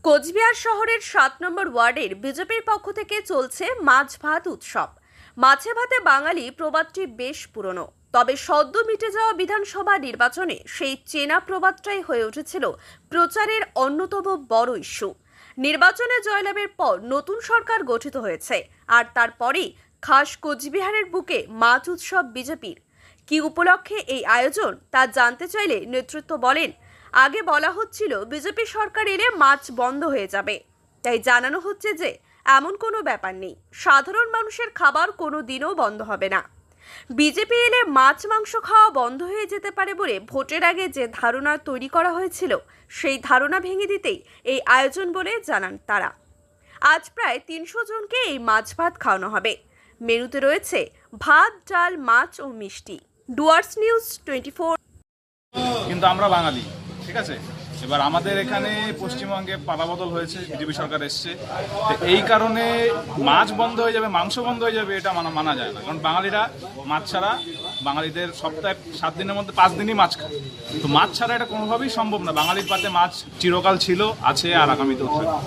কোচবিহার শহরের ৭ নম্বর ওয়ার্ডের বিজেপির পক্ষ থেকে চলছে মাছ ভাত উৎসব। মাছে ভাতে বাঙালি প্রবাদটি বেশ পুরনো, তবে সদ্য মিটে যাওয়া বিধানসভা নির্বাচনে সেই চেনা প্রবাদটাই হয়ে উঠেছিল প্রচারের অন্যতম বড় ইস্যু। নির্বাচনে জয়লাভের পর নতুন সরকার গঠিত হয়েছে, আর তারপরেই খাস কোচবিহারের বুকে মাছ উৎসব বিজেপির। কি উপলক্ষে এই আয়োজন তা জানতে চাইলে নেতৃত্ব বলেন, আগে বলা হচ্ছিল বিজেপি সরকার এলে মাছ বন্ধ হয়ে যাবে, তাই জানানো হচ্ছে যে এমন কোনো ব্যাপার নেই, সাধারণ মানুষের খাবার কোনো দিনও বন্ধ হবে না। বিজেপি এলে মাছ মাংস খাওয়া বন্ধ হয়ে যেতে পারে বলে ভোটের আগে যে ধারণা তৈরি করা হয়েছিল, সেই ধারণা ভেঙে দিতেই এই আয়োজন বলে জানান তারা। আজ প্রায় ৩০০ জনকে এই মাছ ভাত খাওয়ানো হবে। মেনুতে রয়েছে ভাত, ডাল, মাছ ও মিষ্টি। ডুয়ার্স নিউজ 24। কিন্তু আমরা বাঙালি, ঠিক আছে। এবার আমাদের এখানে পশ্চিমবঙ্গে পালাবদল হয়েছে, বিজেপি সরকার এসছে, তো এই কারণে মাছ বন্ধ হয়ে যাবে, মাংস বন্ধ হয়ে যাবে, এটা মানা যায় না। কারণ বাঙালিরা মাছ ছাড়া, বাঙালিদের সপ্তাহে 7 দিনের মধ্যে 5 দিনই মাছ খায়, তো মাছ ছাড়া এটা কোনোভাবেই সম্ভব না। বাঙালির পাতে মাছ চিরকাল ছিল, আছে আর আগামীতেও থাকবে।